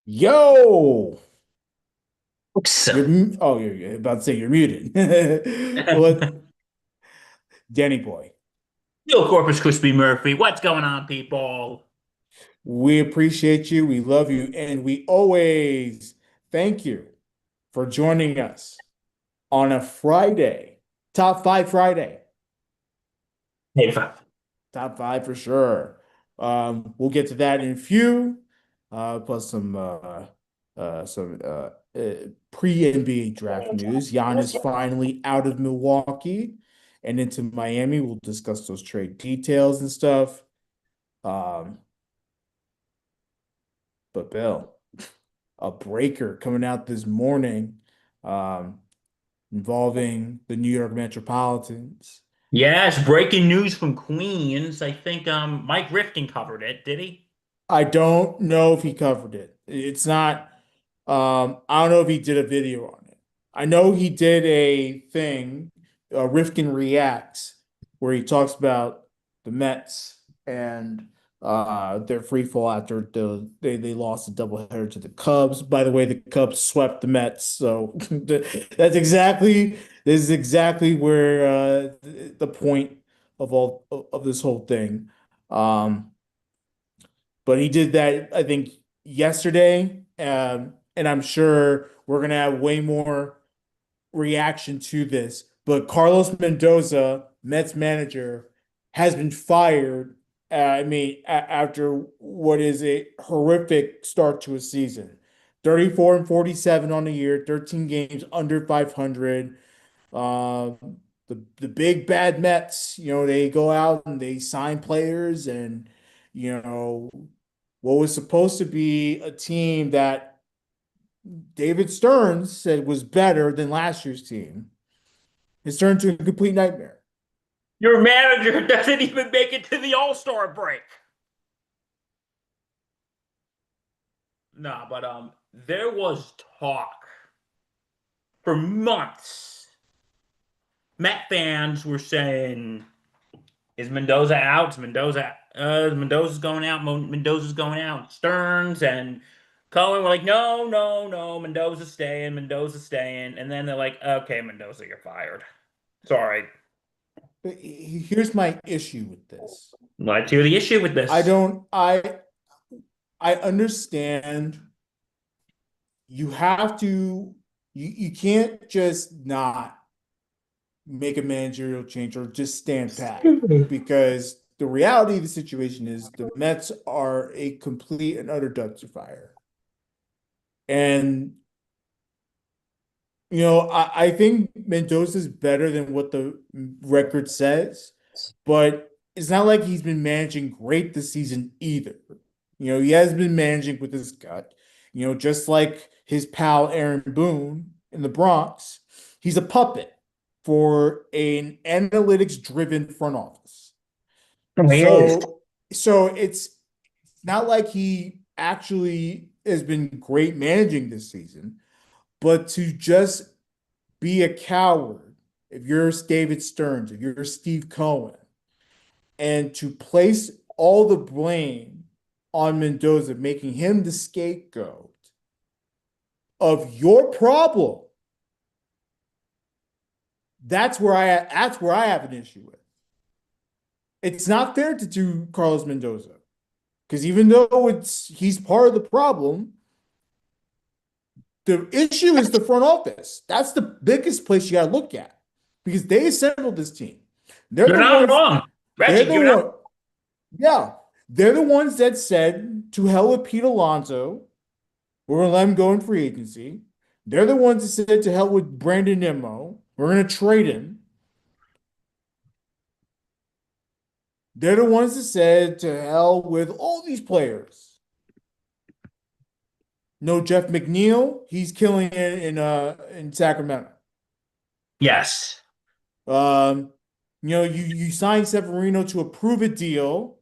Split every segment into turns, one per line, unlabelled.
Yo,
So,
you're about to say you're muted. What, Danny boy?
Yo, Corpus Crispy Murphy, what's going on, people?
We appreciate you, we love you, and we always thank you for joining us on a Friday, top five Friday,
Hey, fam.
top five for sure. We'll get to that in a few, plus some pre-NBA draft news. Giannis finally out of Milwaukee and into Miami. We'll discuss those trade details and stuff. Um, but Bill, a breaker coming out this morning, um, involving the New York Metropolitans.
Yes, breaking news from Queens. I think Mike Rifkin covered it, did he?
I don't know if he covered it. It's not, I don't know if he did a video on it. I know he did a thing, Rifkin Reacts, where he talks about the Mets and their free fall after they lost a doubleheader to the Cubs. By the way, the Cubs swept the Mets, so this is exactly where the point of all of this whole thing. Um, but he did that, I think, yesterday. And I'm sure we're going to have way more reaction to this. But Carlos Mendoza, Mets manager, has been fired. After what is a horrific start to a season, 34 and 47 on the year, 13 games under 500. The big bad Mets, they go out and they sign players, and you know what was supposed to be a team that David Stearns said was better than last year's team has turned into a complete nightmare.
Your manager doesn't even make it to the All-Star break. Nah, but there was talk for months. Met fans were saying, "Is Mendoza out? Mendoza's going out. Mendoza's going out." Stearns and Cohen were like, "No, no, no. Mendoza's staying. Mendoza's staying." And then they're like, "Okay, Mendoza, you're fired. Sorry."
But here's my issue with this.
Let's hear the issue with
I
this.
don't I understand you have to you can't just not make a managerial change or just stand pat, because the reality of the situation is the Mets are a complete and utter dumpster fire. And I think Mendoza's better than what the record says, but it's not like he's been managing great this season either. He has been managing with his gut. Just like his pal Aaron Boone in the Bronx, he's a puppet for an analytics-driven front office.
He is.
So it's not like he actually has been great managing this season, but to just be a coward, if you're David Stearns, if you're Steve Cohen, and to place all the blame on Mendoza, making him the scapegoat of your problem, that's where I have an issue with. It's not fair to do Carlos Mendoza, because even though he's part of the problem, the issue is the front office. That's the biggest place you got to look at, because they assembled this team. They're
You're
the
not
ones.
wrong.
They're
Reggie,
the
you're not.
one. Yeah, they're the ones that said to hell with Pete Alonso. We're gonna let him go in free agency. They're the ones that said to hell with Brandon Nimmo. We're gonna trade him. They're the ones that said to hell with all these players. No Jeff McNeil, he's killing it in Sacramento.
Yes.
You sign Severino to approve a deal.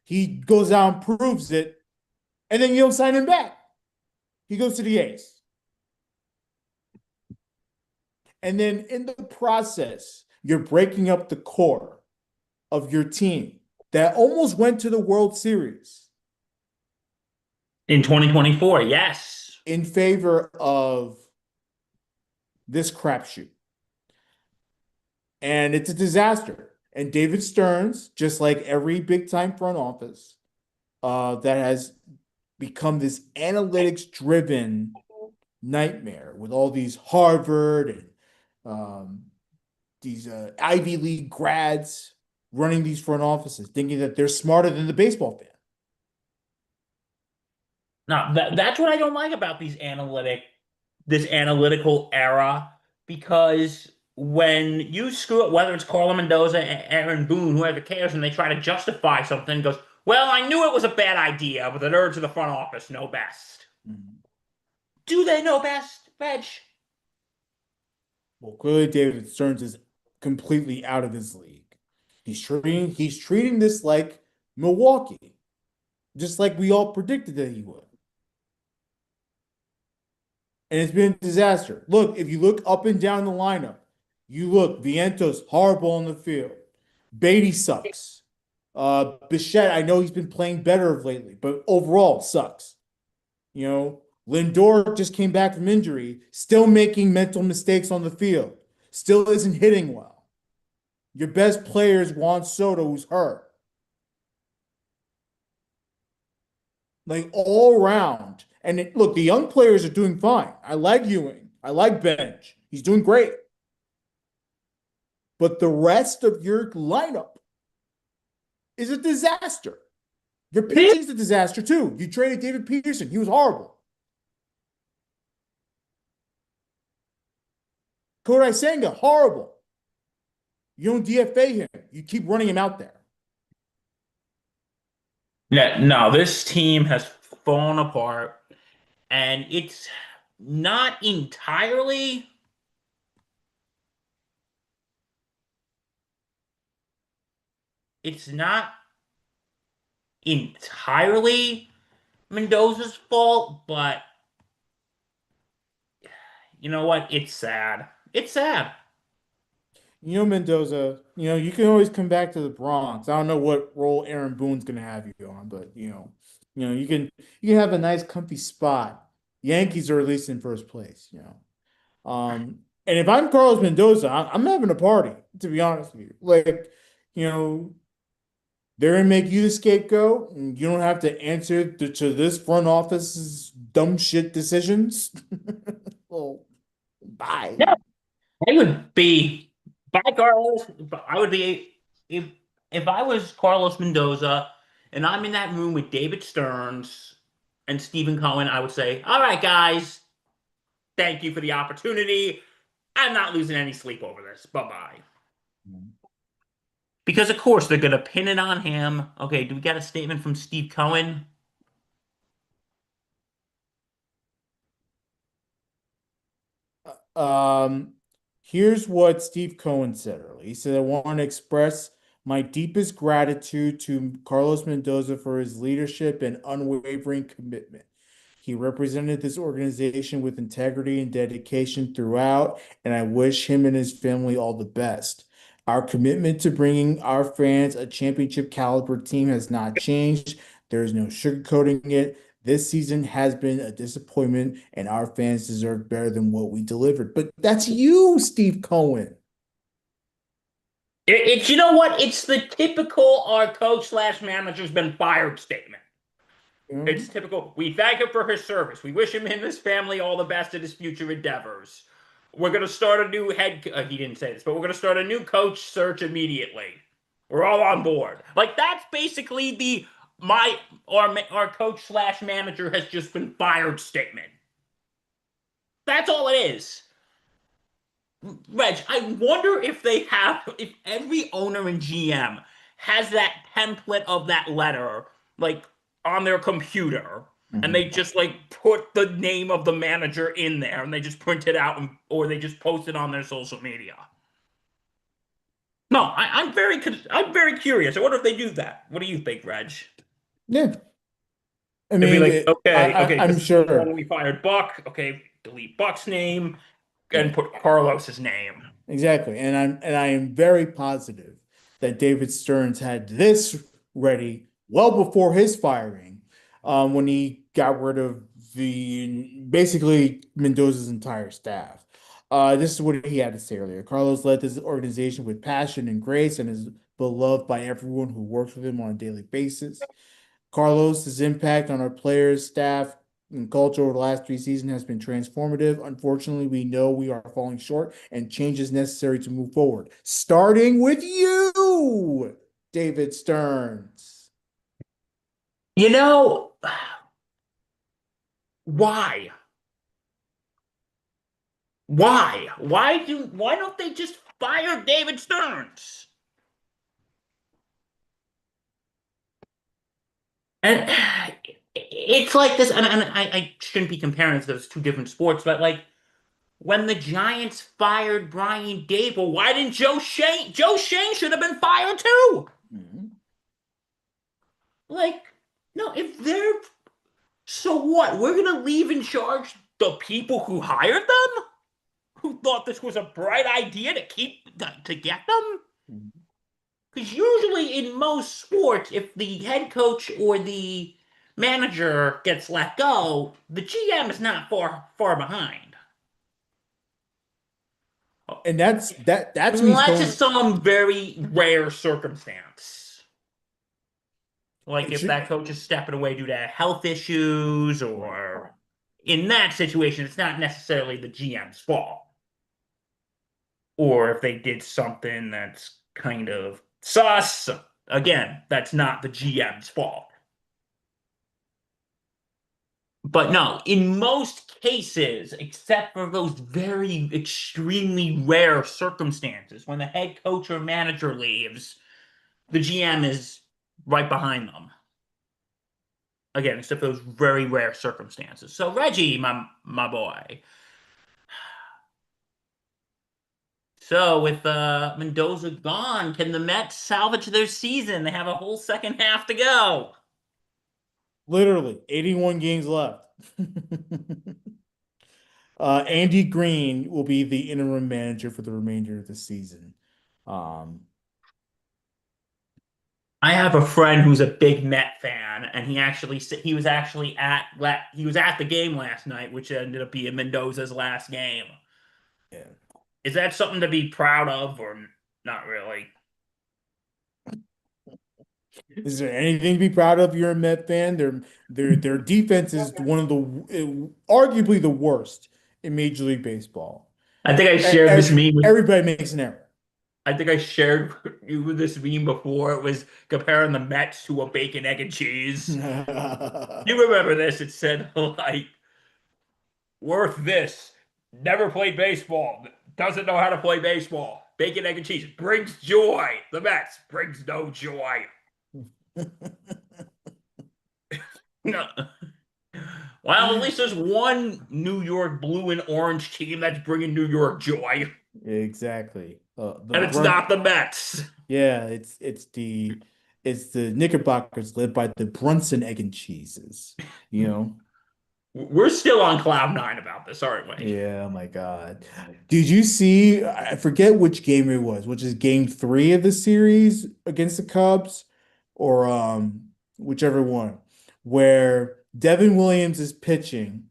He goes out and proves it, and then you don't sign him back. He goes to the A's. And then in the process, you're breaking up the core of your team that almost went to the World Series.
In 2024, yes.
in favor of this crapshoot. And it's a disaster. And David Stearns, just like every big time front office, that has become this analytics driven nightmare with all these Harvard and these Ivy League grads running these front offices, thinking that they're smarter than the baseball fan.
Now that's what I don't like about this analytical era, because when you screw up, whether it's Carlo Mendoza, Aaron Boone, whoever cares, and they try to justify something, goes, well, I knew it was a bad idea, but the nerds of the front office know best.
Mhm.
Do they know best, Reg?
Well, clearly David Stearns is completely out of his league. He's treating this like Milwaukee, just like we all predicted that he would. And it's been a disaster. Look, if you look up and down the lineup, you look, Vientos horrible on the field. Beatty sucks. Bichette, I know he's been playing better of lately, but overall sucks. You know, Lindor just came back from injury, still making mental mistakes on the field, still isn't hitting well. Your best player is Juan Soto, who's hurt. Like all around. Look, the young players are doing fine. I like Ewing. I like Bench. He's doing great. But the rest of your lineup is a disaster. Your
It is.
pitching's a disaster too. You traded David Peterson. He was horrible. Kodai Senga, horrible. You don't DFA him. You keep running him out there.
Yeah, no, this team has fallen apart, and not entirely, it's not entirely Mendoza's fault, but you know what? It's sad. It's sad.
Mendoza, you can always come back to the Bronx. I don't know what role Aaron Boone's gonna have you on, but you can have a nice comfy spot. Yankees are at least in first place. And if I'm Carlos Mendoza, I'm having a party, to be honest with you. Like, you know, they're gonna make you the scapegoat, and you don't have to answer to this front office's dumb shit decisions. Well, bye.
Yeah, I would be by Carlos. I would be if if I was Carlos Mendoza and I'm in that room with David Stearns and Stephen Cohen, I would say, "All right, guys, thank you for the opportunity. I'm not losing any sleep over this. Bye bye." Because of course they're gonna pin it on him. Okay, do we get a statement from Steve Cohen?
Um, Here's what Steve Cohen said earlier. He said, I want to express my deepest gratitude to Carlos Mendoza for his leadership and unwavering commitment. He represented this organization with integrity and dedication throughout, and I wish him and his family all the best. Our commitment to bringing our fans a championship caliber team has not changed. There is no sugarcoating it. This season has been a disappointment, and our fans deserve better than what we delivered. But that's you, Steve Cohen.
It's you know what? It's the typical our coach slash manager's been fired statement.
You know?
It's typical. We thank him for his service. We wish him and his family all the best in his future endeavors. We're going to start a new he didn't say this, but we're going to start a new coach search immediately. We're all on board. Like that's basically the my our coach slash manager has just been fired statement. That's all it is. Reg, I wonder if every owner and GM has that template of that letter, like on their computer, and they
Mhm.
just like put the name of the manager in there and they just print it out or they just post it on their social media. No, I'm very curious. I wonder if they do that. What do you think, Reg?
Yeah, I
They'd be
mean,
like, okay, okay,
I'm
this is when
sure.
we fired Buck. Okay, delete Buck's name and
Yeah.
put Carlos's name.
Exactly. And I am very positive that David Stearns had this ready well before his firing, when he got rid of the basically Mendoza's entire staff. This is what he had to say earlier. Carlos led this organization with passion and grace and is beloved by everyone who works with him on a daily basis. Carlos's impact on our players, staff, and culture over the last 3 seasons has been transformative. Unfortunately, we know we are falling short and change is necessary to move forward. Starting with you, David Stearns.
You know, why? Why? Why don't they just fire David Stearns? And it's like this, and I shouldn't be comparing those two different sports, but like when the Giants fired Brian Dable, why didn't Joe Shane? Joe Shane should have been fired too.
Mhm.
Like, no, if they're so what? We're gonna leave in charge the people who hired them, who thought this was a bright idea to get them. Because usually in most sports, if the head coach or the manager gets let go, the GM is not far behind.
And that's me
Unless it's
throwing
some very rare circumstance. Like
it
if
should
that coach is stepping away due to health issues,
right.
or in that situation, it's not necessarily the GM's fault. Or if they did something that's kind of sus, again, that's not the GM's fault. But no, in most cases, except for those very extremely rare circumstances, when the head coach or manager leaves, the GM is right behind them. Again, except for those very rare circumstances. So Reggie, my boy. So with Mendoza gone, can the Mets salvage their season? They have a whole second half to go.
Literally 81 games left. Andy Green will be the interim manager for the remainder of the season. Um,
I have a friend who's a big Met fan, and he was at the game last night, which ended up being Mendoza's last game.
yeah.
Is that something to be proud of, or not really?
Is there anything to be proud of? You're a Met fan. Their defense is one of arguably the worst in Major League Baseball.
I think I
E-
shared this
Every,
meme with
everybody makes an error.
I think I shared you with this meme before. It was comparing the Mets to a bacon, egg, and cheese. You remember this? It said like worth this. Never played baseball. Doesn't know how to play baseball. Bacon, egg, and cheese brings joy. The Mets brings no joy. No. Well, at least there's one New York blue and orange team that's bringing New York joy,
Exactly. The
and it's
brunt.
not the Mets.
Yeah, it's the Knickerbockers led by the Brunson egg and cheeses. You know.
We're still on cloud nine about this, aren't we?
Yeah, oh my God. Did you see? I forget which game it was, which is game three of the series against the Cubs, or whichever one, where Devin Williams is pitching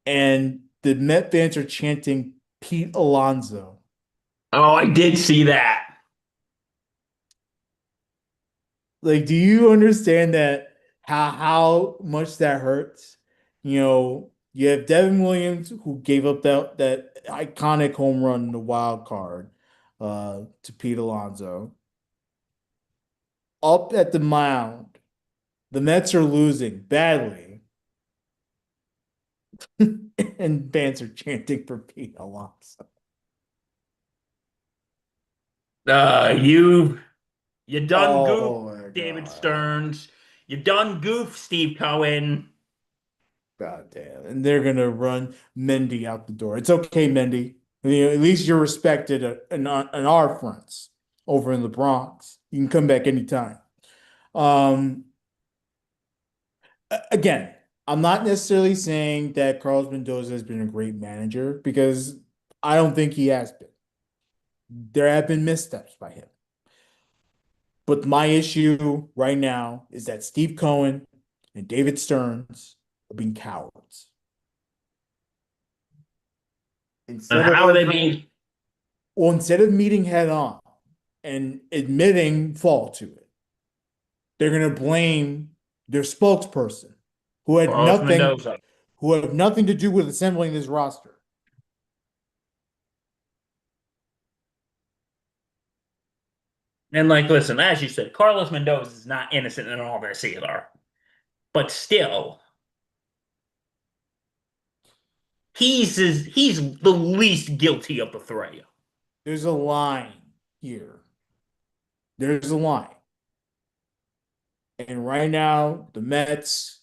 and the Met fans are chanting Pete Alonso.
Oh, I did see that.
Like, do you understand that how much that hurts? You have Devin Williams who gave up that iconic home run in the wild card to Pete Alonso. Up at the mound, the Mets are losing badly, and fans are chanting for Pete Alonso.
Uh, you you done goof,
Oh my
David
God.
Stearns. You done goof, Steve Cohen.
God damn. And they're gonna run Mendy out the door. It's okay, Mendy. At least you're respected in our fronts over in the Bronx. You can come back anytime. Um, again, I'm not necessarily saying that Carlos Mendoza has been a great manager because I don't think he has been. There have been missteps by him. But my issue right now is that Steve Cohen and David Stearns are being cowards.
And
Instead
how are
of
they being?
instead of meeting head on and admitting fault to it, they're going to blame their spokesperson who had
Carlos
nothing
Mendoza.
who had nothing to do with assembling this roster.
And like, listen, as you said, Carlos Mendoza is not innocent in all this either. But still, he's the least guilty of the three.
There's a line here. There's a line. And right now, the Mets,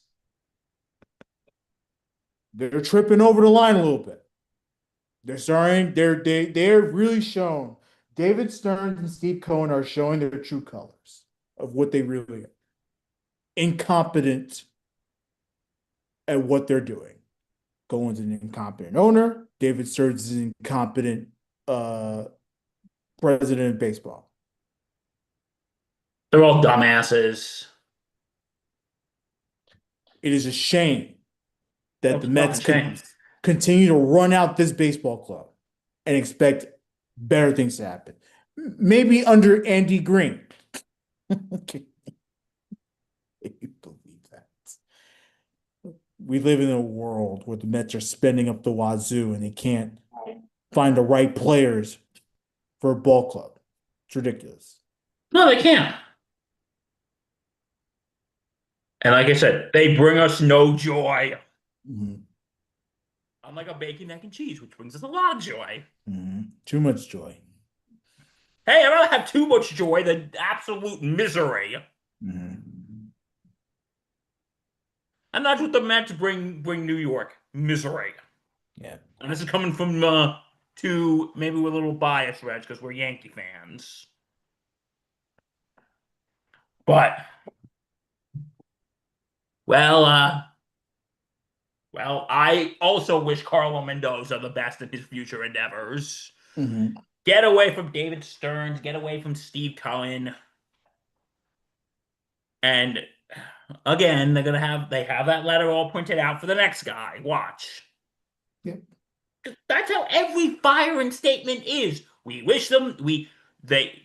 they're tripping over the line a little bit. They're really shown. David Stearns and Steve Cohen are showing their true colors of what they really are. Incompetent at what they're doing. Cohen's an incompetent owner. David Stearns is an incompetent uh, president of baseball.
They're all dumbasses.
It is a shame that
It's
the
a
Mets
fucking
could
shame.
continue to run out this baseball club and expect better things to happen. Maybe under Andy Green. Can you believe that? We live in a world where the Mets are spending up the wazoo and they can't find the right players for a ball club. It's ridiculous.
No, they can't. And like I said, they bring us no joy.
Mhm.
Unlike a bacon, egg, and cheese, which brings us a lot of joy.
Mhm. Too much joy.
Hey, I'd rather have too much joy than absolute misery.
Mhm.
And that's what the Mets bring New York. Misery.
Yeah.
And this is coming from two, maybe we're a little biased, Reg, because we're Yankee fans. But well, I also wish Carlo Mendoza the best in his future endeavors.
Mhm.
Get away from David Stearns, get away from Steve Cohen. And again, they have that letter all printed out for the next guy. Watch.
Yeah.
That's how every firing statement is. We wish them they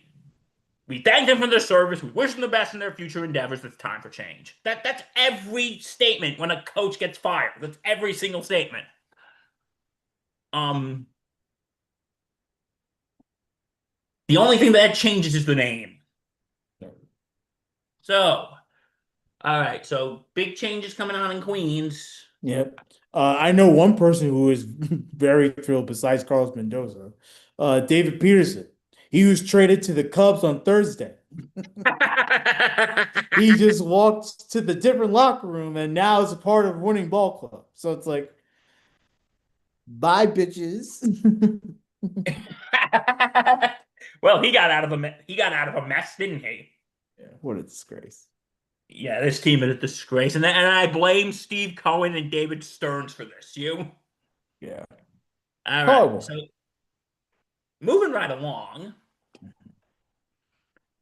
we thank them for their service. We wish them the best in their future endeavors. It's time for change. That's every statement when a coach gets fired. That's every single statement. Um, the only thing that changes is the name. So, all right. So big changes coming on in Queens.
Yep. I know one person who is very thrilled besides Carlos Mendoza, David Peterson. He was traded to the Cubs on Thursday. He just walked to the different locker room and now is a part of winning ball club. So it's like, bye, bitches.
Well, he got out of a mess, didn't he?
Yeah, what a disgrace.
Yeah, this team is a disgrace, and I blame Steve Cohen and David Stearns for this. You?
Yeah.
All right. So
Horrible.
moving right along,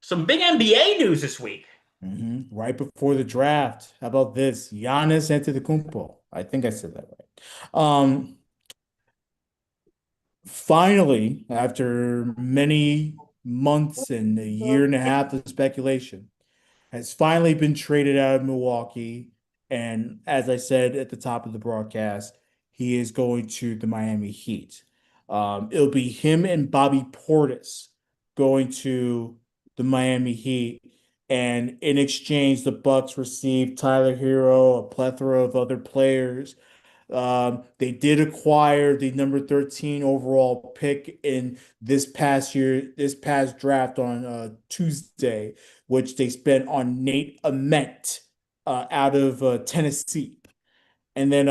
some big NBA news this week.
Right before the draft. How about this? Giannis Antetokounmpo. I think I said that right. Finally, after many months and a year and a half of speculation, has finally been traded out of Milwaukee. And as I said at the top of the broadcast, he is going to the Miami Heat. It'll be him and Bobby Portis going to the Miami Heat. And in exchange, the Bucks received Tyler Hero, a plethora of other players. They did acquire the number 13 overall pick in this past draft on Tuesday, which they spent on Nate Ament out of Tennessee. And then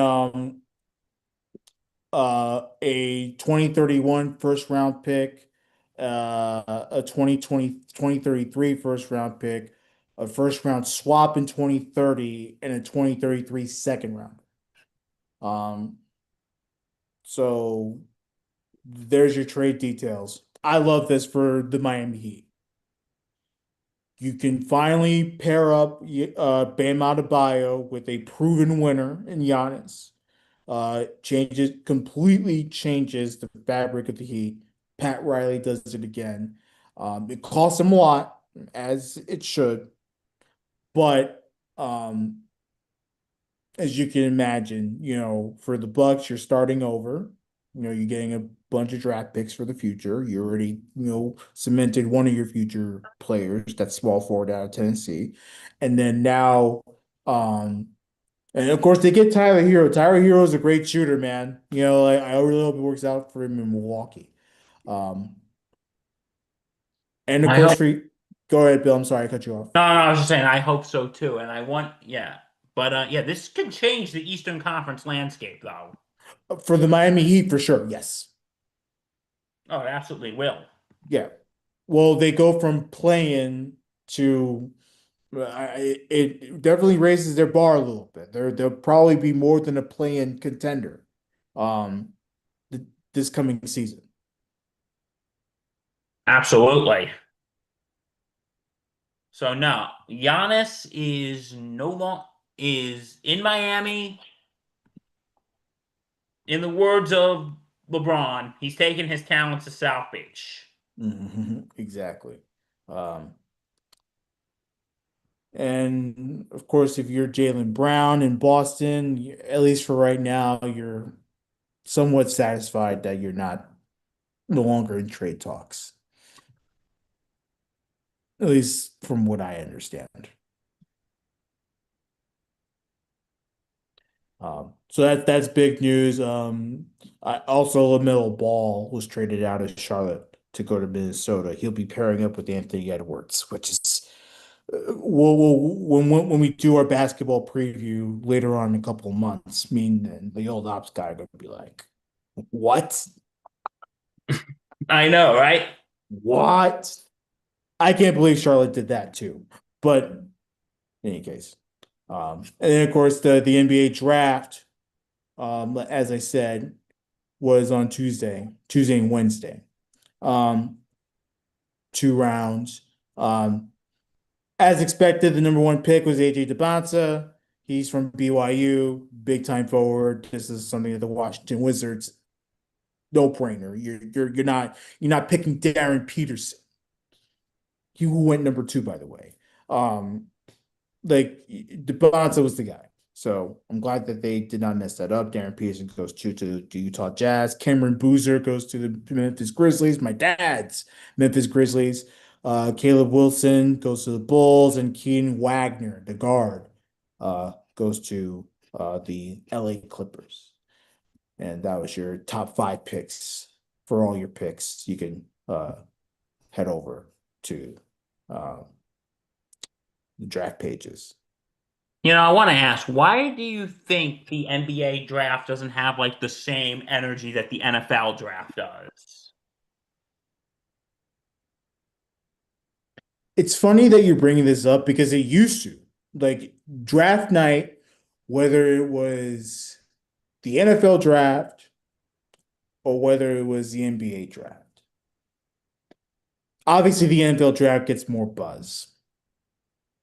a 2031 first round pick, a 2033 first round pick, a first round swap in 2030, and a 2033 second round. Um, so there's your trade details. I love this for the Miami Heat. You can finally pair up Bam Adebayo with a proven winner in Giannis. Completely changes the fabric of the Heat. Pat Riley does it again. It costs him a lot, as it should, but as you can imagine, for the Bucks, you're starting over. You're getting a bunch of draft picks for the future. You already, cemented one of your future players, that small forward out of Tennessee. And then now, um, and of course they get Tyler Hero. Tyler Hero is a great shooter, man. I really hope it works out for him in Milwaukee. Um, and of
I
course
hope.
for go ahead, Bill. I'm sorry I cut you off.
No, no, I was just saying I hope so too, and I want yeah, but yeah, this can change the Eastern Conference landscape though.
For the Miami Heat, for sure, yes.
Oh, it absolutely will.
Yeah. Well, they go from playing to it definitely raises their bar a little bit. They'll probably be more than a play-in contender um th this coming season.
Absolutely. So no, Giannis is no long is in Miami. In the words of LeBron, he's taking his talents to South Beach.
Exactly. Um, and of course, if you're Jaylen Brown in Boston, at least for right now, you're somewhat satisfied that you're not no longer in trade talks, at least from what I understand. So that's big news. Also LaMelo Ball was traded out of Charlotte to go to Minnesota. He'll be pairing up with Anthony Edwards, which is when we do our basketball preview later on in a couple of months, then the old ops guy gonna be like, "What?
I know, right?
What?" I can't believe Charlotte did that too. But in any case, and then of course the NBA draft, as I said, was on Tuesday and Wednesday. Um, 2 rounds. Um, as expected, the number one pick was AJ DeBonsa. He's from BYU, big time forward. This is something that the Washington Wizards, no brainer. You're not picking Darren Peterson. He who went number two, by the way. Um, like DeBonsa was the guy. So I'm glad that they did not mess that up. Darren Peterson goes to the Utah Jazz. Cameron Boozer goes to the Memphis Grizzlies. My dad's Memphis Grizzlies. Caleb Wilson goes to the Bulls, and Keenan Wagner, the guard, goes to the LA Clippers. And that was your top five picks. For all your picks, you can head over to uh, the draft pages.
I want to ask, why do you think the NBA draft doesn't have like the same energy that the NFL draft does?
It's funny that you're bringing this up because it used to. Like draft night, whether it was the NFL draft or whether it was the NBA draft. Obviously, the NFL draft gets more buzz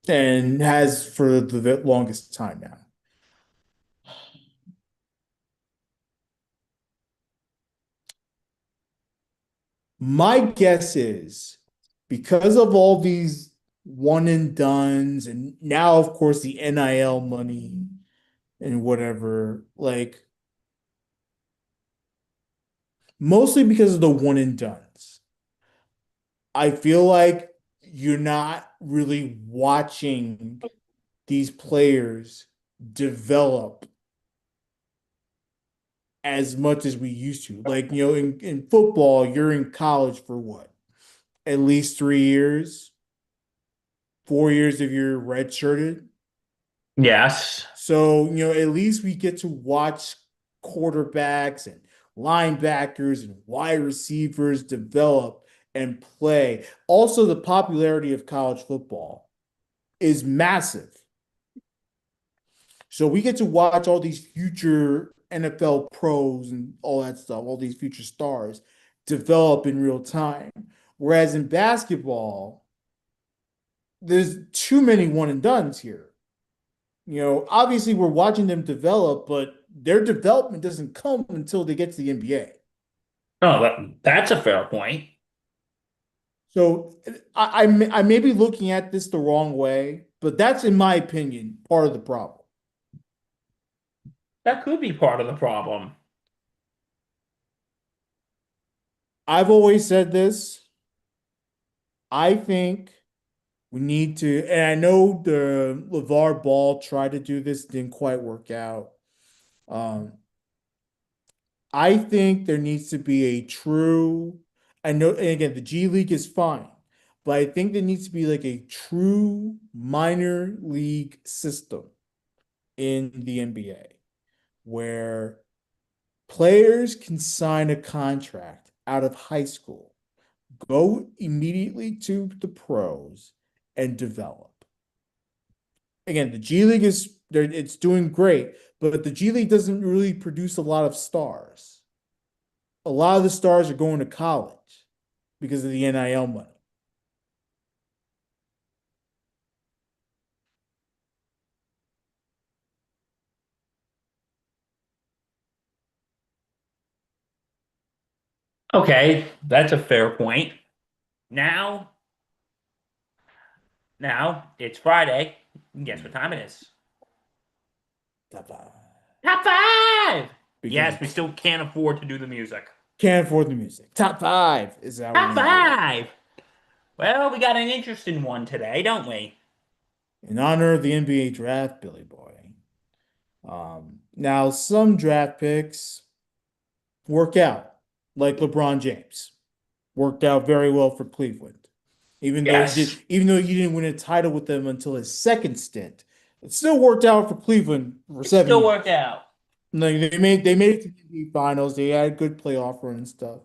and has for the longest time now. My guess is because of all these one and dones, and now, of course, the NIL money and whatever, like mostly because of the one and dones. I feel like you're not really watching these players develop as much as we used to. Like, in football, you're in college for what? At least 3 years, 4 years if you're redshirted.
Yes.
So, at least we get to watch quarterbacks and linebackers and wide receivers develop and play. Also, the popularity of college football is massive. So we get to watch all these future NFL pros and all that stuff, all these future stars develop in real time. Whereas in basketball, there's too many one and dones here. Obviously we're watching them develop, but their development doesn't come until they get to the NBA.
Oh, that's a fair point.
So I may be looking at this the wrong way, but that's, in my opinion, part of the problem.
That could be part of the problem.
I've always said this. I think we need to, and I know the LeVar Ball tried to do this, didn't quite work out. Um, I think there needs to be a true, I know, and again, the G League is fine, but I think there needs to be like a true minor league system in the NBA where players can sign a contract out of high school, go immediately to the pros, and develop. Again, the G League is there, it's doing great, but the G League doesn't really produce a lot of stars. A lot of the stars are going to college because of the NIL money.
Okay, that's a fair point. Now, it's Friday. Guess what time it is?
Top five.
Top five! Yes, we
Because
still can't afford to do the music.
can't afford the music. Top five is how we're
Top
gonna do it.
five! Well, we got an interesting one today, don't we?
In honor of the NBA draft, Billy Boy. Now some draft picks work out, like LeBron James. Worked out very well for Cleveland.
Yes,
Even though he didn't win a title with them until his second stint, it still worked out for Cleveland for
it
seven
still worked
years.
out.
Like they made it to the finals. They had a good playoff run and stuff.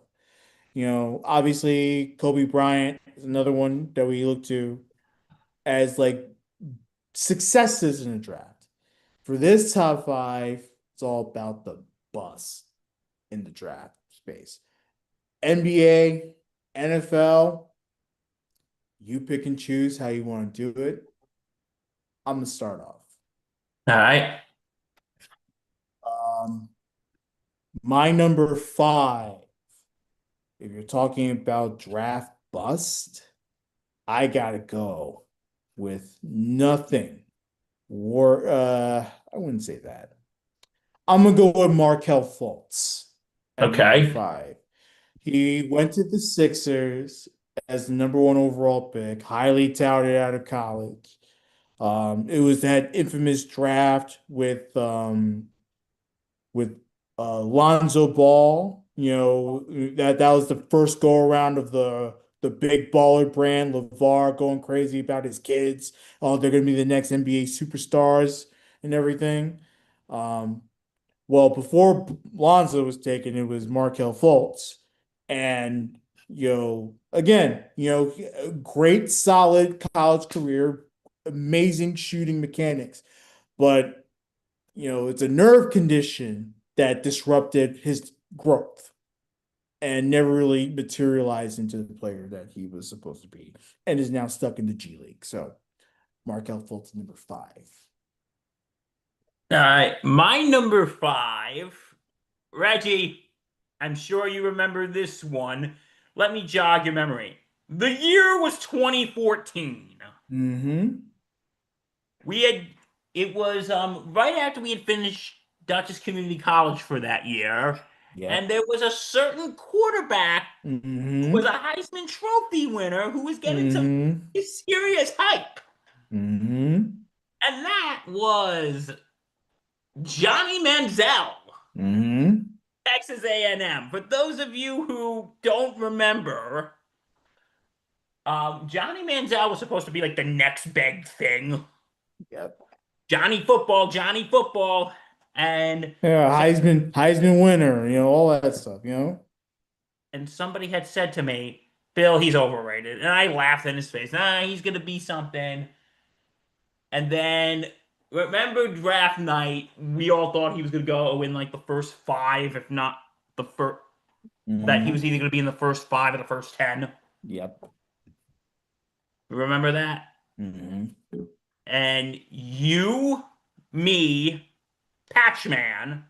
Obviously Kobe Bryant is another one that we look to as like successes in the draft. For this top five, it's all about the bust in the draft space. NBA, NFL, you pick and choose how you want to do it. I'm gonna start off.
All right.
Um, my number five, if you're talking about draft bust, I gotta go with nothing. I wouldn't say that. I'm gonna go with Markelle Fultz at number
Okay.
five. He went to the Sixers as the number one overall pick, highly touted out of college. It was that infamous draft with Lonzo Ball. That was the first go around of the big baller brand, LeVar going crazy about his kids. Oh, they're gonna be the next NBA superstars and everything. Um, well, before Lonzo was taken, it was Markelle Fultz. And, again, great, solid college career, amazing shooting mechanics. But, it's a nerve condition that disrupted his growth and never really materialized into the player that he was supposed to be and is now stuck in the G League. So, Markelle Fultz, number five.
All right. My number five, Reggie, I'm sure you remember this one. Let me jog your memory. The year was 2014.
Mm-hmm.
We had it was right after we had finished Dutchess Community College for that year, and
Yep.
there was a certain quarterback who was a
Mm-hmm.
Heisman Trophy winner who was getting some
Mm-hmm.
serious hype.
Mm-hmm.
And that was Johnny Manziel,
Mm-hmm.
Texas A&M. For those of you who don't remember, Johnny Manziel was supposed to be like the next big thing.
Yep.
Johnny Football, and
Yeah,
so,
Heisman winner, all that stuff.
and somebody had said to me, "Bill, he's overrated," and I laughed in his face. He's gonna be something. And then remember draft night, we all thought he was gonna go in like the first five, if not the first. That he was
Mm-hmm.
either gonna be in the first five or the first 10.
Yep.
Remember that?
Hmm.
And you, me, Patchman,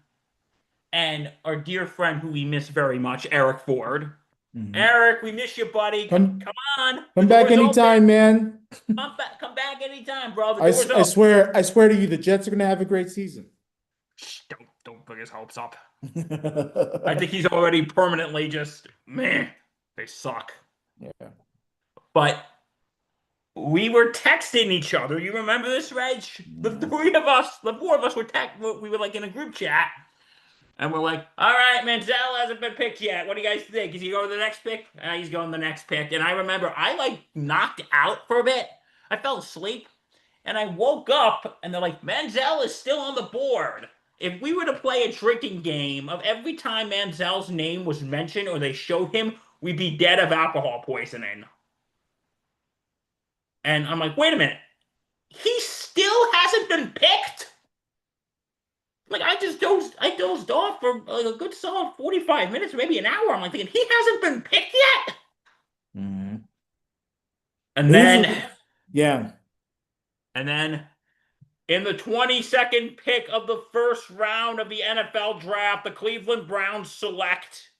and our dear friend who we miss very much, Eric Ford.
Hmm.
Eric, we miss you, buddy.
Come,
Come on. The
come back
door's open.
anytime, man.
Come back anytime, bro. The door's
I
open.
swear, I swear to you, the Jets are gonna have a great season.
Shh, don't bring his hopes up. I think he's already permanently just meh. They suck.
Yeah.
But we were texting each other. You remember this, Reg? The
Yeah.
three of us, the four of us were we were like in a group chat, and we're like, "All right, Manziel hasn't been picked yet. What do you guys think? Is he going to the next pick? He's going to the next pick." And I remember I like knocked out for a bit. I fell asleep, and I woke up, and they're like, "Manziel is still on the board." If we were to play a drinking game of every time Manziel's name was mentioned or they showed him, we'd be dead of alcohol poisoning. And I'm like, wait a minute. He still hasn't been picked. Like I dozed off for like a good solid 45 minutes, maybe an hour. I'm like thinking he hasn't been picked yet.
Hmm.
And
It was,
then
yeah.
and then in the 22nd pick of the first round of the NFL draft, the Cleveland Browns select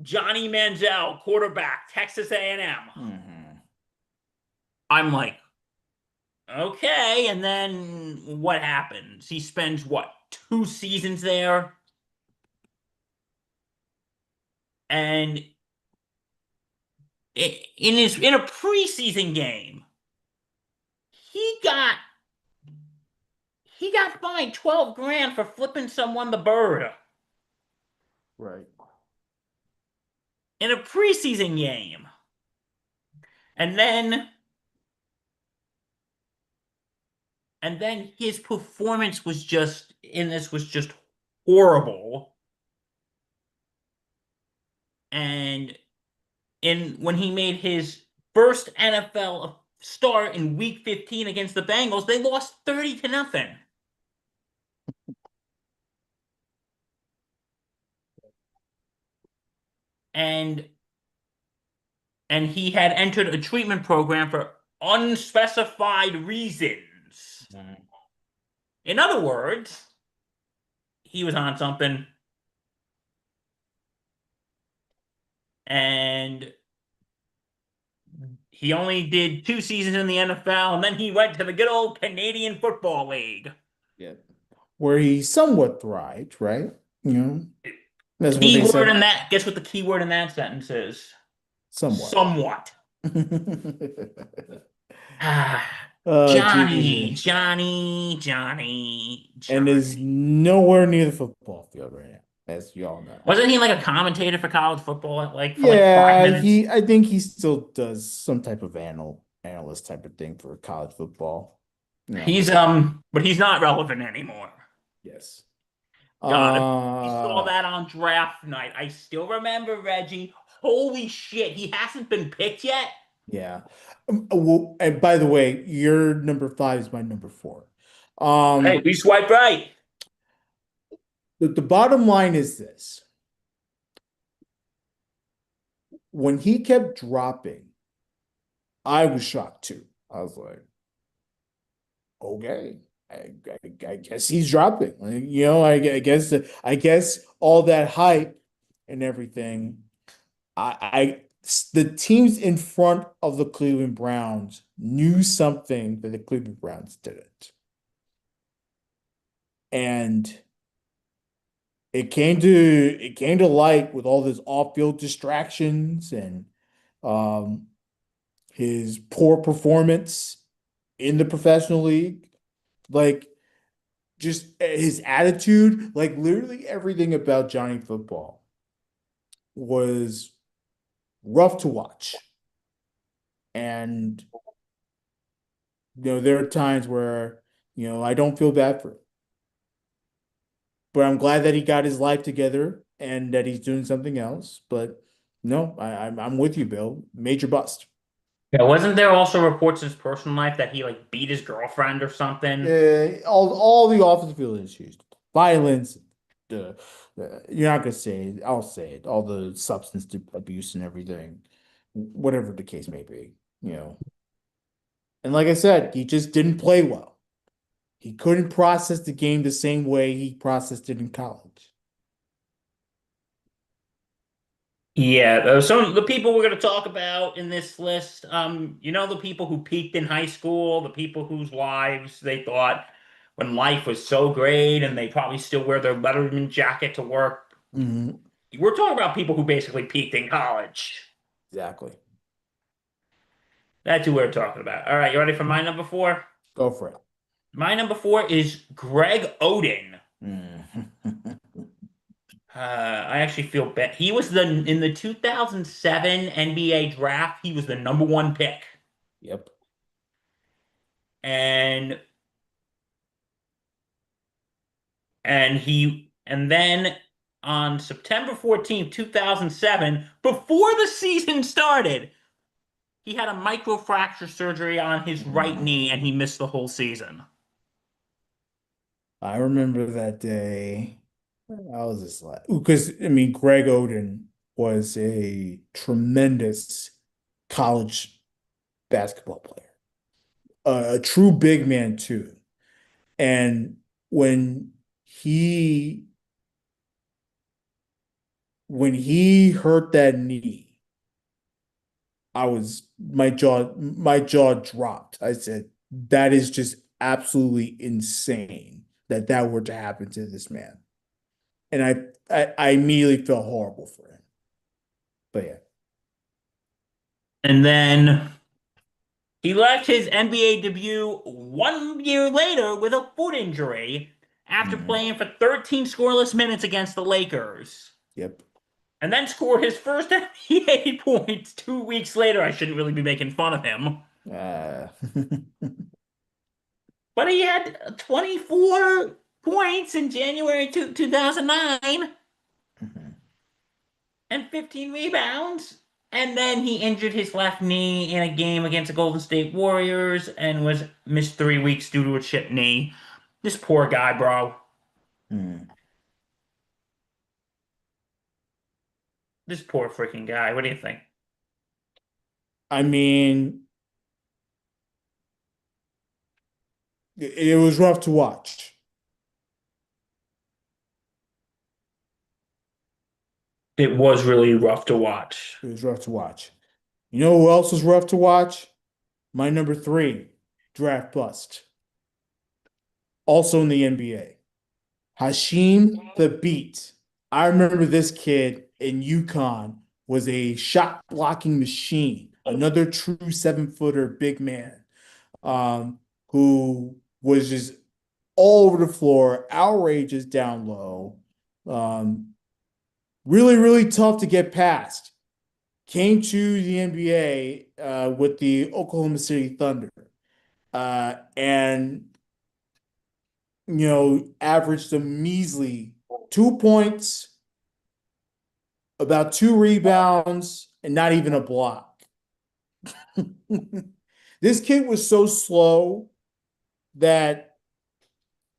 Johnny Manziel, quarterback, Texas A&M.
Hmm.
I'm like, okay, and then what happens? He spends what, 2 seasons there? And in a preseason game, he got he got fined 12 grand for flipping someone the bird
Right.
in a preseason game. And then his performance was just in this was just horrible. And in when he made his first NFL start in week 15 against the Bengals, they lost 30-0. And he had entered a treatment program for unspecified reasons.
Mhm.
In other words, he was on something and he only did 2 seasons in the NFL and then he went to the good old Canadian Football League.
Yeah. Where he somewhat thrived, right? You know, that's what they
Keyword
said.
in that, guess what the keyword in that sentence is?
Somewhat.
Somewhat. Ah,
Jesus. And is
Johnny.
nowhere near the football field right now, as you all know.
Wasn't he like a commentator for college football, like for like five
Yeah,
minutes?
I think he still does some type of analyst type of thing for college football. You know,
But he's not relevant anymore.
yes.
God, if we saw
Uh,
that on draft night, I still remember Reggie. Holy shit, he hasn't been picked yet.
yeah. Well, and by the way, your number five is my number four.
Hey,
Um,
we swipe right.
the bottom line is this. When he kept dropping, I was shocked too. I was like, okay, I guess he's dropping. Like, you know, I guess all that hype and everything. The teams in front of the Cleveland Browns knew something that the Cleveland Browns didn't, and it came to light with all his off-field distractions and um, his poor performance in the professional league. Like just his attitude, like literally everything about Johnny Football was rough to watch. And there are times where, I don't feel bad for him. But I'm glad that he got his life together and that he's doing something else. But no, I'm with you, Bill. Major bust.
Yeah, wasn't there also reports in his personal life that he like beat his girlfriend or something?
All the offensive field issues, violence, the you're not gonna say it. I'll say it. All the substance abuse and everything, whatever the case may be. you know. And like I said, he just didn't play well. He couldn't process the game the same way he processed it in college.
Yeah, some of the people we're going to talk about in this list, the people who peaked in high school, the people whose lives they thought when life was so great and they probably still wear their Letterman jacket to work.
Mhm.
We're talking about people who basically peaked in college.
Exactly.
That's who we're talking about. All right, you ready for my number four?
Go for it.
My number four is Greg Oden.
Mhm.
I actually feel bad. He was in the 2007 NBA draft. He was the number one pick,
Yep.
and and then on September 14th, 2007, before the season started, he had a microfracture surgery on his right
Mm.
knee, and he missed the whole season.
I remember that day. I was just like, because I mean, Greg Oden was a tremendous college basketball player, a true big man too. And when he when he hurt that knee, my jaw dropped. I said, that is just absolutely insane that that were to happen to this man. And I immediately felt horrible for him. But yeah.
And then he left his NBA debut 1 year later with a foot injury after
Mhm.
playing for 13 scoreless minutes against the Lakers.
Yep.
And then scored his first NBA points 2 weeks later. I shouldn't really be making fun of him.
Uh,
But he had 24 points in January 2009 and 15 rebounds. And then he injured his left knee in a game against the Golden State Warriors and was missed 3 weeks due to a chipped knee. This poor guy, bro.
Hmm.
This poor freaking guy. What do you think?
I mean, it was rough to watch.
It was really rough to watch.
It was rough to watch. You know who else was rough to watch? My number three, draft bust, also in the NBA. Hashim the Beat. I remember this kid in UConn was a shot blocking machine, another true 7-footer big man, who was just all over the floor, outrageous down low, really, really tough to get past. Came to the NBA with the Oklahoma City Thunder, and averaged a measly 2 points, about two rebounds, and not even a block. This kid was so slow that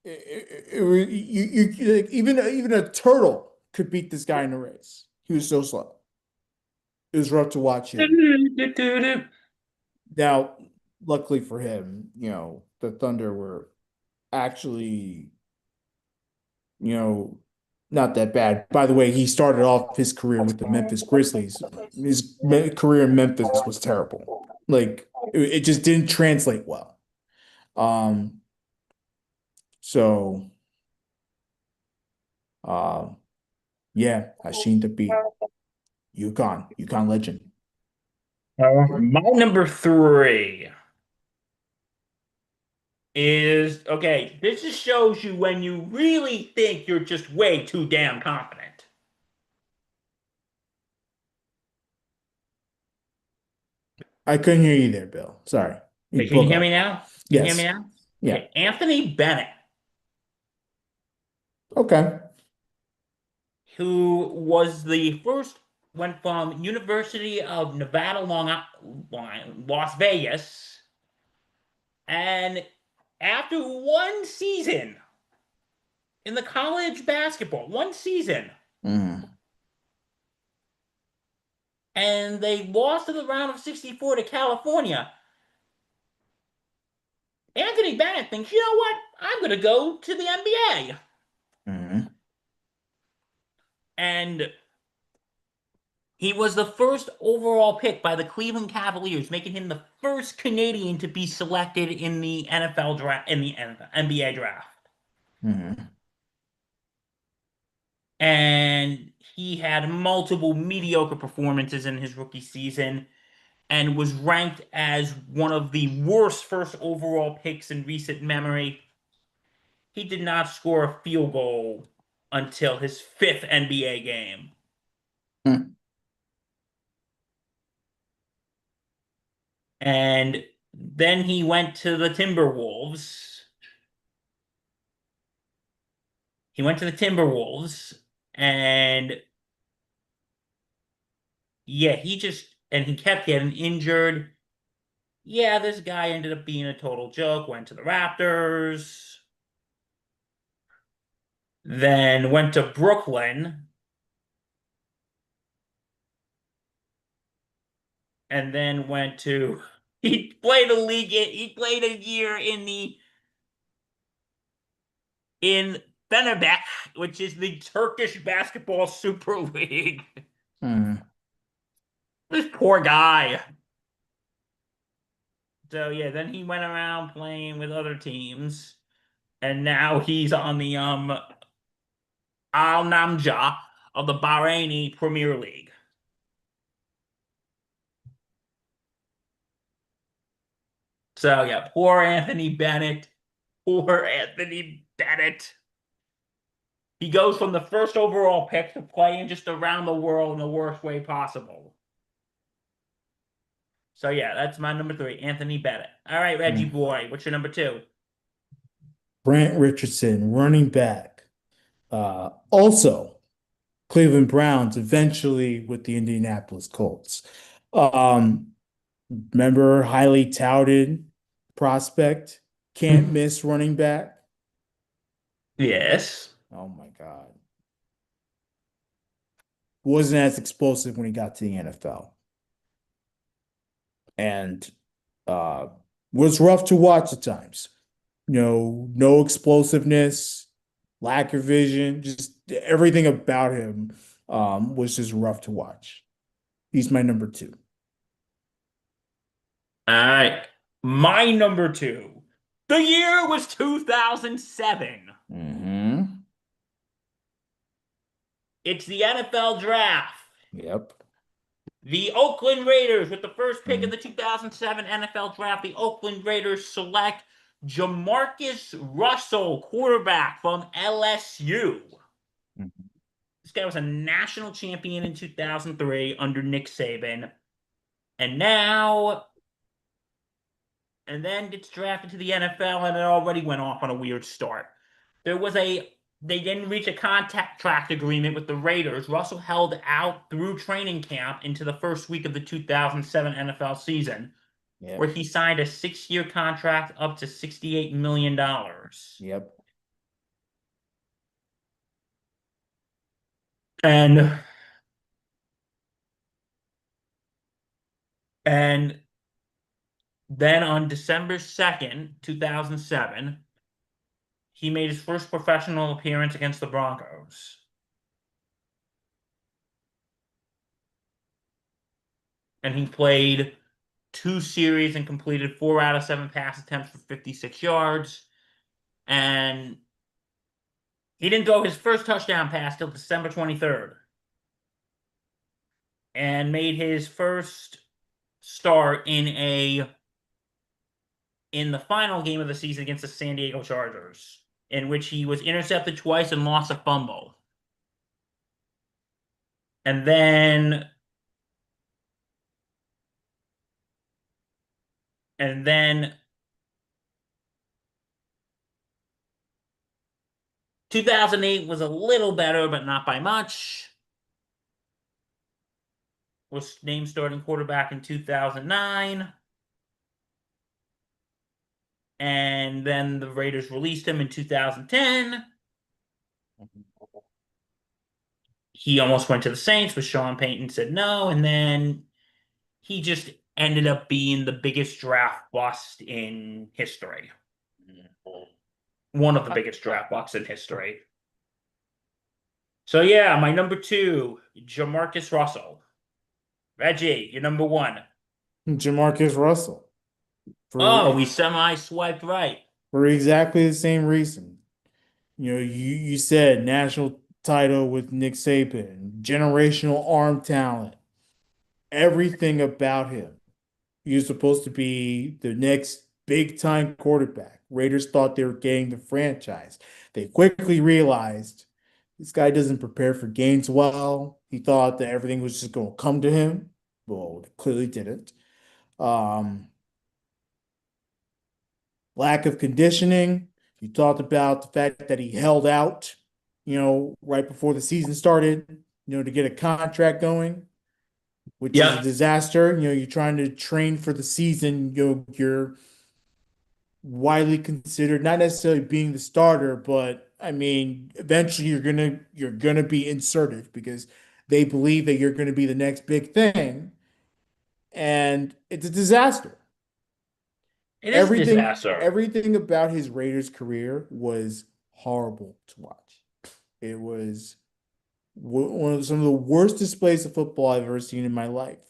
even a turtle could beat this guy in a race. He was so slow. It was rough to watch him. Now, luckily for him, the Thunder were actually, you know, not that bad. By the way, he started off his career with the Memphis Grizzlies. His career in Memphis was terrible. Like it just didn't translate well. Um, so uh, yeah, Hashim the beat UConn legend.
My number three is okay. This just shows you when you really think you're just way too damn confident.
I couldn't hear you there, Bill. Sorry, you
Okay, can you
broke
hear me
up.
now? Can you hear me
Yes.
now?
Yeah.
Okay, Anthony Bennett,
Okay.
who was the first, went from University of Nevada, Las Vegas, and after one season in the college basketball, one season,
Mm.
and they lost in the round of 64 to California. Anthony Bennett thinks, you know what? I'm going to go to the NBA.
Mhm.
And he was the first overall pick by the Cleveland Cavaliers, making him the first Canadian to be selected in the NFL draft, in the NBA draft.
Mhm.
And he had multiple mediocre performances in his rookie season and was ranked as one of the worst first overall picks in recent memory. He did not score a field goal until his fifth NBA game.
Mhm.
And then he went to the Timberwolves. He went to the Timberwolves, and yeah, he kept getting injured. Yeah, this guy ended up being a total joke. Went to the Raptors, then went to Brooklyn, and then went to he played a league. He played a year in Fenerbahce, which is the Turkish basketball super league.
Mhm.
This poor guy. So yeah, then he went around playing with other teams, and now he's on the Al Namja of the Bahraini Premier League. So yeah, poor Anthony Bennett. Poor Anthony Bennett. He goes from the first overall pick to playing just around the world in the worst way possible. So yeah, that's my number three, Anthony Bennett. All right, Reggie
Mhm.
boy, what's your number two?
Brant Richardson, running back. Also, Cleveland Browns, eventually with the Indianapolis Colts. Um, Remember, highly touted prospect, can't miss running back.
Yes.
Oh my God. Wasn't as explosive when he got to the NFL. And uh was rough to watch at times. No explosiveness, lack of vision, just everything about him was just rough to watch. He's my number two.
All right. My number two. The year was 2007.
Hmm.
It's the NFL draft.
Yep.
The Oakland Raiders, with the first pick of
Mhm.
the 2007 NFL draft, the Oakland Raiders select Jamarcus Russell, quarterback from LSU.
Mhm.
This guy was a national champion in 2003 under Nick Saban. And now, and then gets drafted to the NFL, and it already went off on a weird start. They didn't reach a contract agreement with the Raiders. Russell held out through training camp into the first week of the 2007 NFL season, where
Yep.
he signed a 6-year contract up to $68 million.
Yep.
And and then on December 2nd, 2007, he made his first professional appearance against the Broncos. And he played 2 series and completed 4 out of 7 pass attempts for 56 yards. And he didn't throw his first touchdown pass till December 23rd and made his first start in the final game of the season against the San Diego Chargers, in which he was intercepted twice and lost a fumble. And then and then 2008 was a little better, but not by much. Was named starting quarterback in 2009. And then the Raiders released him in 2010. he almost went to the Saints, but Sean Payton said no, and then he just ended up being the biggest draft bust in history. One of the biggest draft busts in history. So yeah, my number two, Jamarcus Russell. Reggie, your number one.
Jamarcus Russell for
Oh, we semi-swiped right.
for exactly the same reason. You said national title with Nick Saban, generational arm talent, everything about him. He was supposed to be the next big time quarterback. Raiders thought they were getting the franchise. They quickly realized this guy doesn't prepare for games well. He thought that everything was just going to come to him. Well, it clearly didn't. Um, Lack of conditioning. You talked about the fact that he held out, right before the season started, to get a contract going, which is a
Yep.
disaster. You're trying to train for the season. You're widely considered not necessarily being the starter, but I mean, eventually you're gonna be inserted because they believe that you're gonna be the next big thing, and it's a disaster.
It is a
Everything,
disaster.
everything about his Raiders career was horrible to watch. It was one of some of the worst displays of football I've ever seen in my life.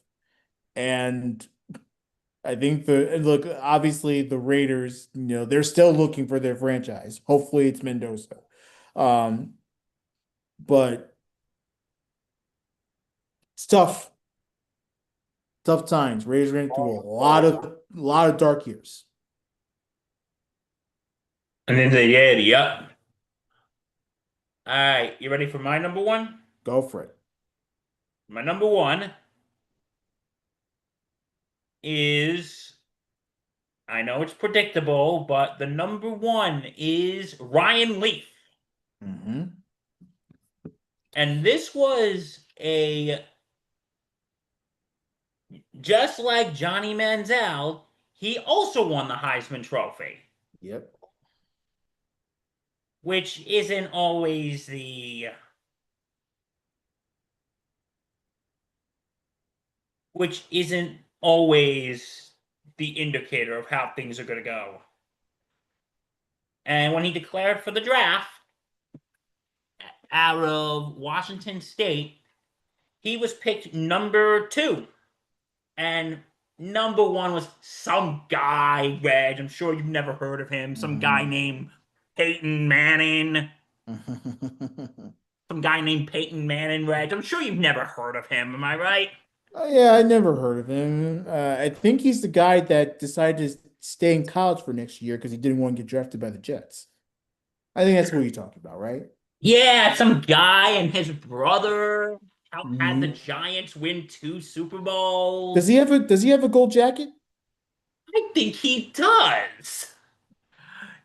And I think and look, obviously the Raiders, they're still looking for their franchise. Hopefully it's Mendoza. Um, but it's tough, tough times. Raiders ran through a lot of dark years.
And then they did, yep. All right, you ready for my number one?
Go for it.
My number one is, I know it's predictable, but the number one is Ryan Leaf.
Hmm.
And this was a, just like Johnny Manziel, he also won the Heisman Trophy,
Yep.
which isn't always the, which isn't always the indicator of how things are going to go. And when he declared for the draft out of Washington State, he was picked number two. And number one was some guy, Reg. I'm sure you've never heard of him. Some guy
Hmm.
named Peyton Manning. Some guy named Peyton Manning, Reg. I'm sure you've never heard of him. Am I right?
Oh, yeah, I never heard of him. I think he's the guy that decided to stay in college for next year because he didn't want to get drafted by the Jets. I think that's what you're talking about, right?
Yeah, some guy and his brother had the
Mhm.
Giants win two Super
Does
Bowls.
he have a gold jacket?
I think he does.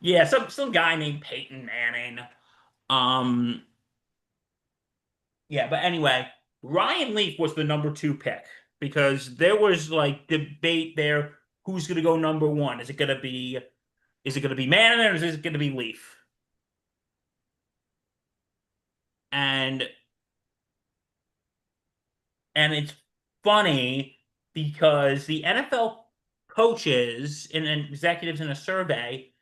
Yeah, some guy named Peyton Manning. Um, yeah, but anyway, Ryan Leaf was the number two pick because there was like debate there who's gonna go number one. Is it gonna be Manning or is it gonna be Leaf? And and it's funny because the NFL coaches and executives in a survey,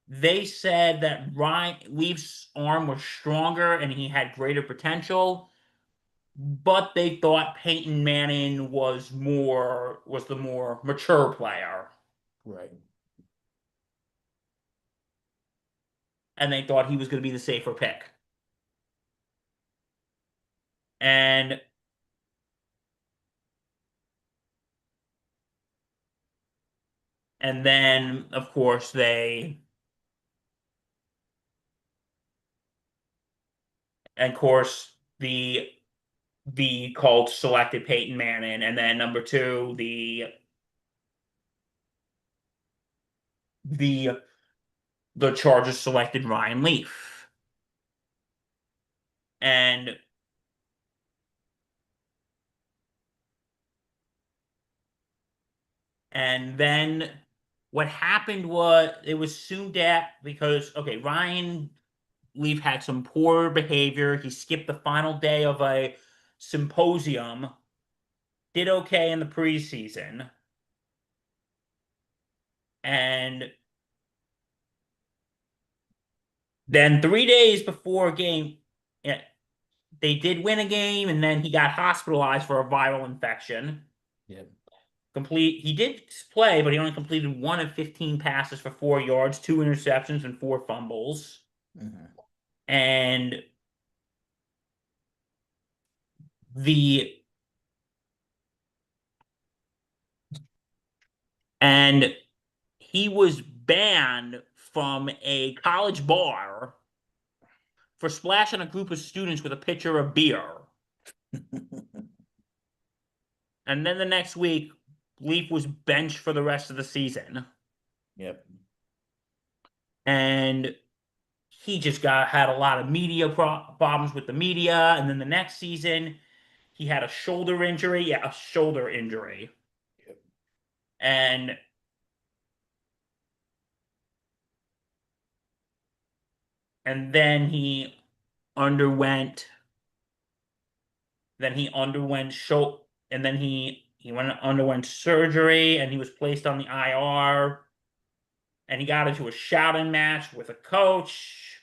they said that Ryan Leaf's arm was stronger and he had greater potential, but they thought Peyton Manning was the more mature player,
Right.
and they thought he was going to be the safer pick. And and then of course they and of course the Colts selected Peyton Manning, and then number two the the Chargers selected Ryan Leaf, and then what happened was it was soon that because okay Ryan Leaf had some poor behavior. He skipped the final day of a symposium, did okay in the preseason, and then 3 days before a game, yeah, they did win a game, and then he got hospitalized for a viral infection.
Yep.
He did play, but he only completed 1 of 15 passes for 4 yards, 2 interceptions, and 4 fumbles.
Mhm.
And the and he was banned from a college bar for splashing a group of students with a pitcher of beer. And then the next week, Leaf was benched for the rest of the season.
Yep.
And he just got had a lot of problems with the media. And then the next season, he had a shoulder injury. Yeah, a shoulder injury.
Yep.
And and underwent then he underwent show and then he went underwent surgery, and he was placed on the IR, and he got into a shouting match with a coach.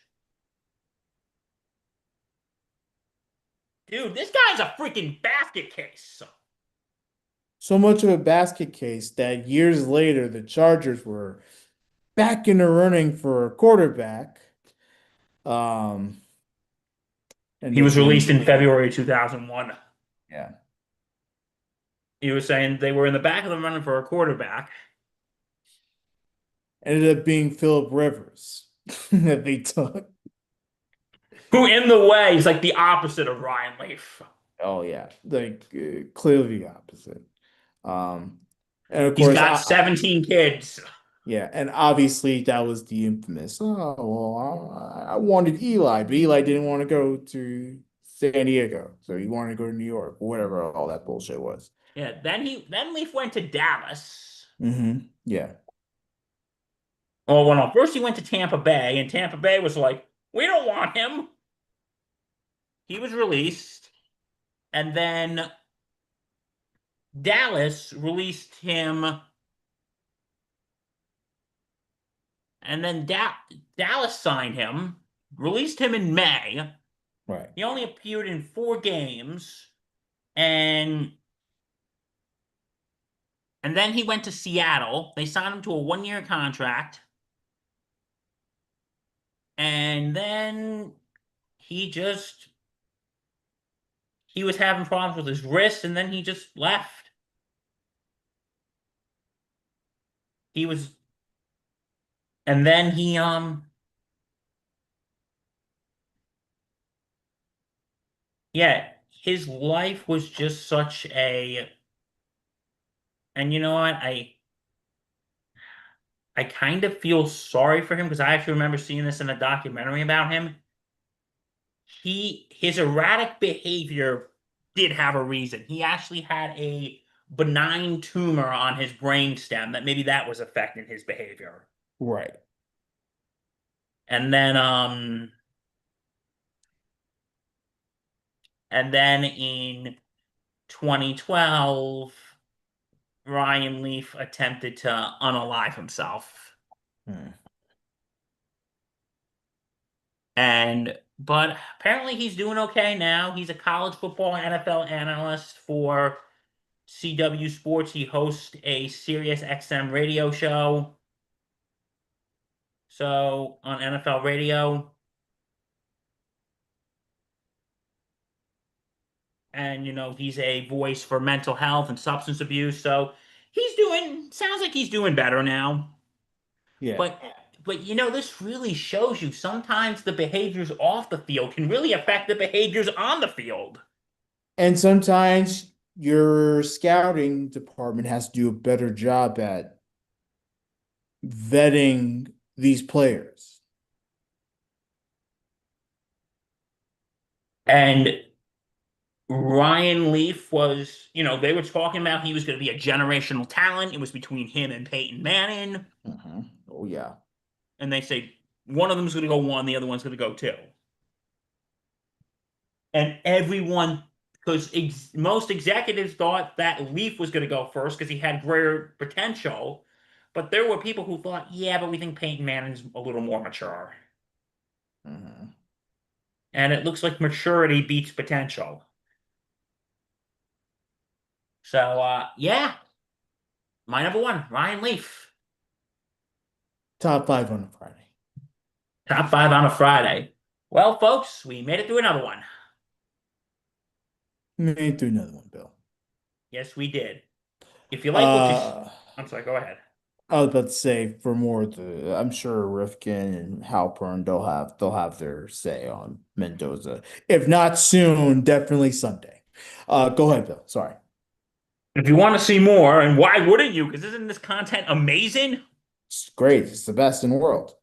Dude, this guy's a freaking basket case.
So much of a basket case that years later the Chargers were back in the running for a quarterback. Um, and
He
they
was released
didn't.
in February 2001.
Yeah.
He was saying they were in the back of the running for a quarterback
Ended up being Philip Rivers that they took.
who, in the way, is like the opposite of Ryan Leaf.
Oh yeah, like clearly the opposite. Um, and of
He's
course,
got 17 kids.
yeah, and obviously that was the infamous. Oh well, I wanted Eli, but Eli didn't want to go to San Diego, so he wanted to go to New York, whatever all that bullshit was.
Yeah, then Leaf went to Dallas.
Yeah,
Oh, well, no. First he went to Tampa Bay, and Tampa Bay was like, "We don't want him." He was released, and then Dallas released him, and then Dallas signed him, released him in May.
right.
He only appeared in 4 games, and and then he went to Seattle. They signed him to a 1 year contract, and then he just he was having problems with his wrist, and then he just left. He was, and then yeah, his life was just such a, and you know what? I kind of feel sorry for him because I actually remember seeing this in a documentary about him. His erratic behavior did have a reason. He actually had a benign tumor on his brainstem that maybe that was affecting his behavior.
Right.
And then in 2012, Ryan Leaf attempted to unalive himself.
Hmm.
But apparently he's doing okay now. He's a college football NFL analyst for CW Sports. He hosts a Sirius XM radio show. So on NFL radio. And he's a voice for mental health and substance abuse. So sounds like he's doing better now.
Yeah.
But this really shows you sometimes the behaviors off the field can really affect the behaviors on the field.
And sometimes your scouting department has to do a better job at vetting these players.
And Ryan Leaf was, they were talking about he was going to be a generational talent. It was between him and Peyton Manning.
Oh yeah.
And they say one of them's going to go one, the other one's going to go two. And everyone, because most executives thought that Leaf was going to go first because he had greater potential. But there were people who thought, yeah, but we think Peyton Manning's a little more mature.
Mhm.
And it looks like maturity beats potential. So, yeah, my number one, Ryan Leaf.
Top five on a Friday.
Top five on a Friday. Well, folks, we made it through another one.
Maybe do another one, Bill.
Yes, we did. If you like what you,
Uh,
I'm sorry, go ahead.
I was about to say for more I'm sure Rifkin and Halpern they'll have their say on Mendoza. If not soon, definitely Sunday. Go ahead, Bill. Sorry.
If you want to see more, and why wouldn't you? Because isn't this content amazing?
It's great. It's the best in the world.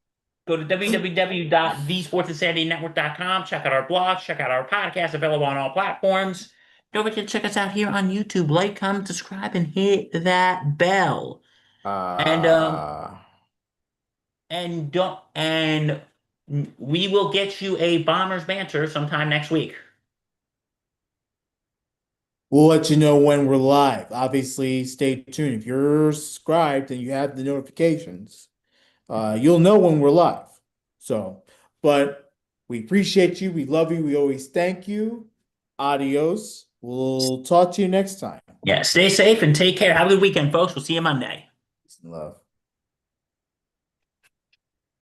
Go to www.thesportsinsanitynetwork.com. Check out our blog. Check out our podcast available on all platforms. Don't forget to check us out here on YouTube. Like, comment, subscribe, and hit that bell. And
Uh,
don't and we will get you a Bombers banter sometime next week.
we'll let you know when we're live. Obviously, stay tuned. If you're subscribed and you have the notifications, you'll know when we're live. So, but we appreciate you. We love you. We always thank you. Adios. We'll talk to you next time.
Yeah, stay safe and take care. Have a good weekend, folks. We'll see you Monday.
Peace and love.